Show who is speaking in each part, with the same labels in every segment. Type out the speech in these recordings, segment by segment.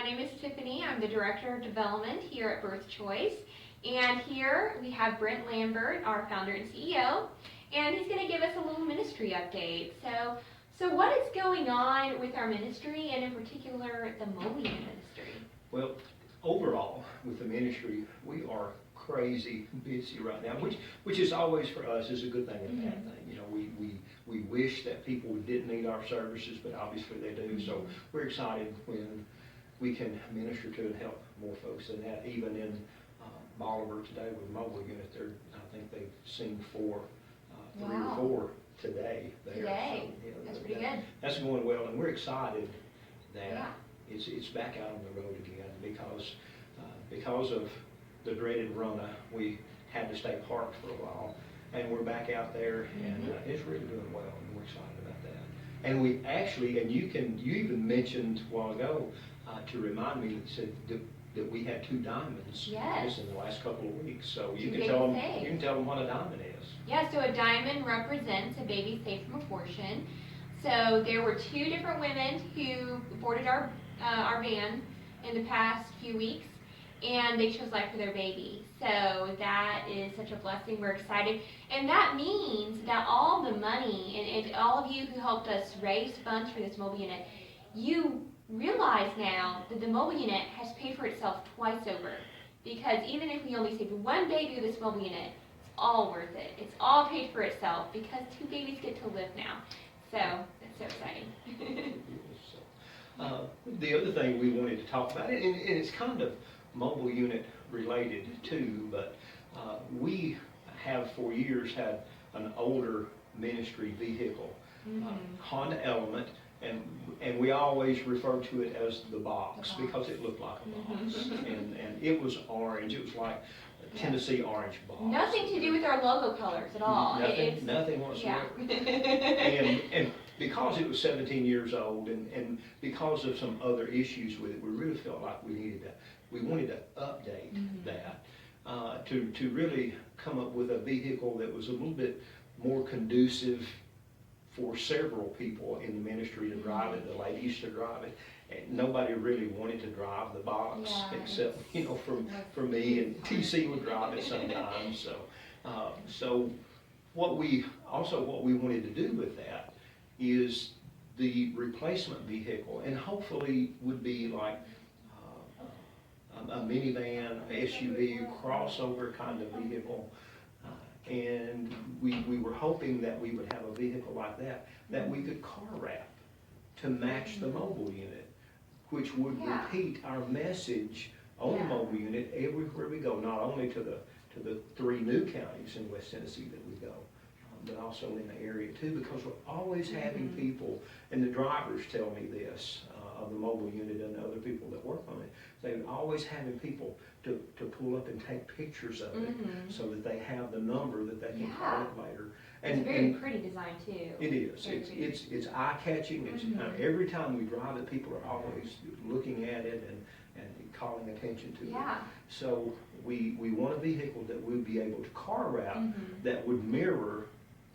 Speaker 1: name is Tiffany. I'm the Director of Development here at Birth Choice. And here we have Brent Lambert, our founder and CEO, and he's going to give us a little ministry update. So what is going on with our ministry, and in particular the mobile unit ministry?
Speaker 2: Well, overall with the ministry, we are crazy busy right now, which is always for us is a good thing and a bad thing. You know, we wish that people didn't need our services, but obviously they do. So we're excited when we can minister to and help more folks than that. Even in Bolivar today with mobile unit, I think they've seen three or four today there.
Speaker 1: Today,
Speaker 2: so, you know,
Speaker 1: that's pretty good.
Speaker 2: That's going well, and we're excited that it's back out on the road again because of the dreaded Rona. We had to stay parked for a while, and we're back out there, and it's really doing well, and we're excited about that. And we actually, and you even mentioned a while ago to remind me that we had 2 diamonds just in the last couple of weeks. So you can tell them what a diamond is.
Speaker 1: Yeah, so a diamond represents a baby saved from abortion. So there were 2 different women who boarded our van in the past few weeks, and they chose life for their baby. So that is such a blessing. We're excited. And that means that all the money, and all of you who helped us raise funds for this mobile unit, you realize now that the mobile unit has paid for itself twice over. Because even if we only saved 1 baby with this mobile unit, it's all worth it. It's all paid for itself because 2 babies get to live now. So that's so exciting.
Speaker 2: The other thing we wanted to talk about, and it's kind of mobile unit related too, but we have for years had an older ministry vehicle, Honda Element, and we always refer to it as the box because it looked like a box, and it was orange. It was like a Tennessee orange box.
Speaker 1: Nothing to do with our logo colors at all.
Speaker 2: Nothing whatsoever. And because it was 17 years old, and because of some other issues with it, we really felt like we wanted to update that to really come up with a vehicle that was a little bit more conducive for several people in the ministry to drive it, the ladies to drive it. And nobody really wanted to drive the box except, for me, and TC would drive it sometimes. So what we wanted to do with that is the replacement vehicle, and hopefully would be like a minivan, SUV, crossover kind of vehicle. And we were hoping that we would have a vehicle like that we could car wrap to match the mobile unit, which would repeat our message on the mobile unit everywhere we go, not only to the 3 new counties in West Tennessee that we go, but also in the area too, because we're always having people, and the drivers tell me this, of the mobile unit and the other people that work on it, they're always having people to pull up and take pictures of it so that they have the number that they can call it later.
Speaker 1: And it's a very pretty design too.
Speaker 2: It is. It's eye-catching. It's every time we drive it, people are always looking at it and calling attention to it. So we want a vehicle that we'll be able to car wrap that would mirror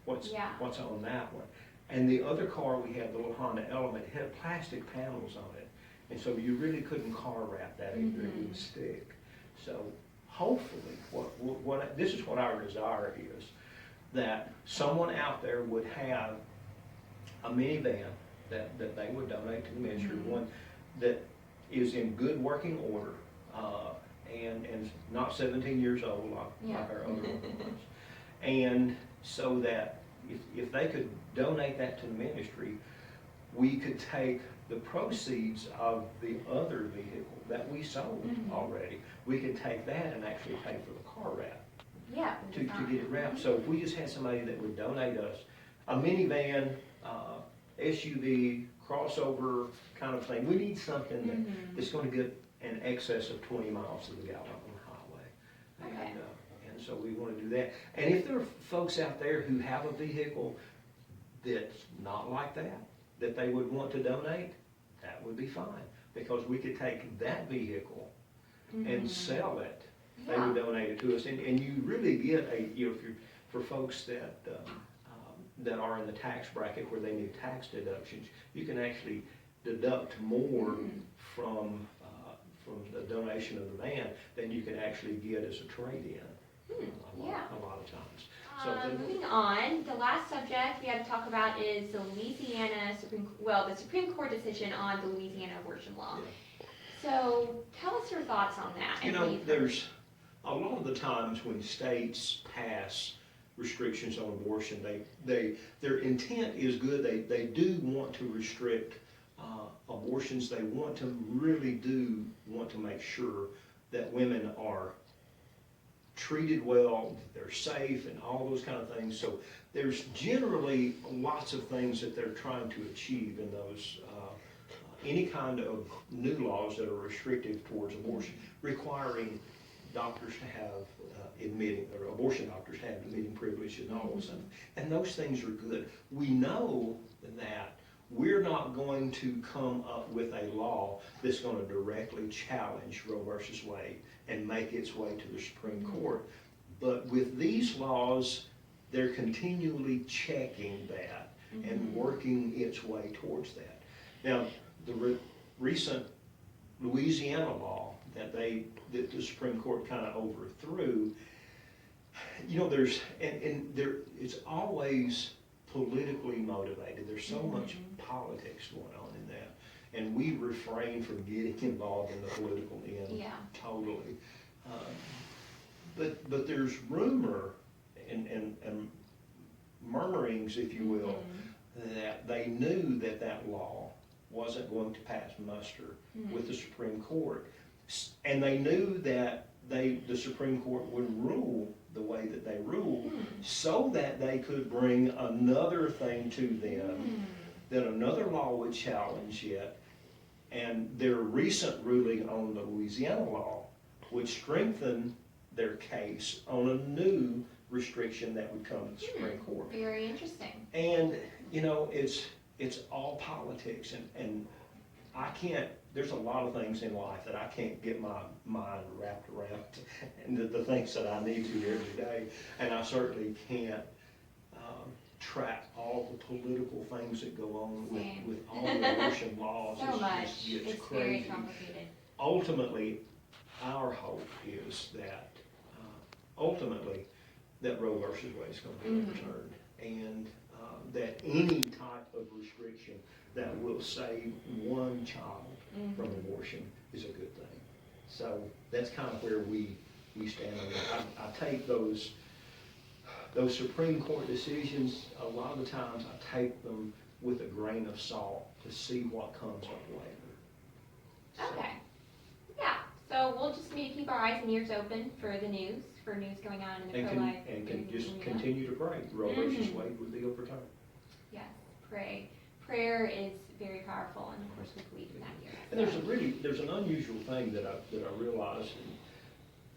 Speaker 2: what's on that one. And the other car we had, the little Honda Element, had plastic panels on it, and so you really couldn't car wrap that either. It would stick. So hopefully, this is what our desire is, that someone out there would have a minivan that they would donate to the ministry, one that is in good working order and not 17 years old like our other one was, and so that if they could donate that to the ministry, we could take the proceeds of the other vehicle that we sold already. We could take that and actually pay for the car wrap to get it wrapped. So if we just had somebody that would donate us a minivan, SUV, crossover kind of thing, we need something that's going to get in excess of 20 miles to the gallon on the highway. And so we want to do that. And if there are folks out there who have a vehicle that's not like that they would want to donate, that would be fine, because we could take that vehicle and sell it. They would donate it to us, and you really get for folks that are in the tax bracket where they need tax deductions, you can actually deduct more from the donation of the van than you can actually get as a trade-in. A lot of times.
Speaker 1: Moving on, the last subject we have to talk about is the the Supreme Court decision on the Louisiana abortion law.
Speaker 2: Yeah.
Speaker 1: So tell us your thoughts on that.
Speaker 2: You know, there's a lot of the times when states pass restrictions on abortion, their intent is good. They do want to restrict abortions. They really do want to make sure that women are treated well, they're safe, and all those kind of things. So there's generally lots of things that they're trying to achieve in those, any kind of new laws that are restrictive towards abortion, requiring doctors to have abortion doctors to have admitting privilege and all those things. And those things are good. We know that we're not going to come up with a law that's going to directly challenge Roe versus Wade and make its way to the Supreme Court. But with these laws, they're continually checking that and working its way towards that. Now, the recent Louisiana law that the Supreme Court kind of overthrew, you know, it's always politically motivated. There's so much politics going on in that. And we refrain from getting involved in the political end totally. But there's rumor and murmurings, if you will, that they knew that law wasn't going to pass muster with the Supreme Court. And they knew that the Supreme Court would rule the way that they ruled so that they could bring another thing to them, that another law would challenge it. And their recent ruling on the Louisiana law would strengthen their case on a new restriction that would come to the Supreme Court.
Speaker 1: Very interesting.
Speaker 2: And, you know, it's all politics, and I can't, there's a lot of things in life that I can't get my mind wrapped around, and the things that I need to every day, and I certainly can't track all the political things that go on with all the abortion laws.
Speaker 1: So much.
Speaker 2: It's
Speaker 1: very
Speaker 2: crazy.
Speaker 1: complicated.
Speaker 2: Ultimately, our hope is that Roe versus Wade is going to be overturned, and that any type of restriction that will save one child from abortion is a good thing. So that's kind of where we stand on that. I take those Supreme Court decisions, a lot of the times I take them with a grain of salt to see what comes up later.
Speaker 1: Okay. Yeah. So we'll just need to keep our eyes and ears open for the news, going on in the pro-life.
Speaker 2: And can just continue to pray. Roe versus Wade would be overturned.
Speaker 1: Yes, pray. Prayer is very powerful, and of course we believe in that here.
Speaker 2: And there's an unusual thing that I realized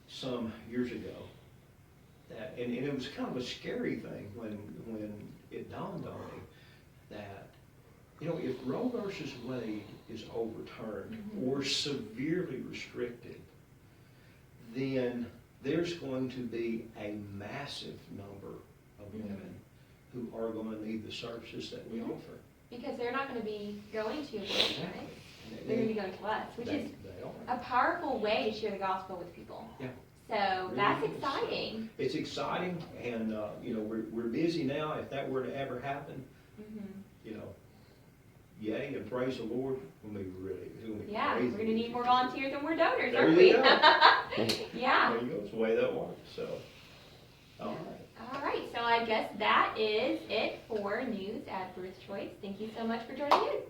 Speaker 2: some years ago, and it was kind of a scary thing when it dawned on me that, you know, if Roe versus Wade is overturned or severely restricted, then there's going to be a massive number of women who are going to need the services that we offer.
Speaker 1: Because they're not going to be going to abortion, right? They're going to be going to us, which is a powerful way to share the gospel with people.
Speaker 2: Yeah.
Speaker 1: So that's exciting.
Speaker 2: It's exciting, and you know, we're busy now. If that were to ever happen, you know, yay and praise the Lord. We're going to need more
Speaker 1: volunteers and more donors,
Speaker 2: there
Speaker 1: aren't we?
Speaker 2: Go.
Speaker 1: Yeah.
Speaker 2: There you go. It's the way that works. So, all right.
Speaker 1: All right. So I guess that is it for news at Birth Choice. Thank you so much for joining in.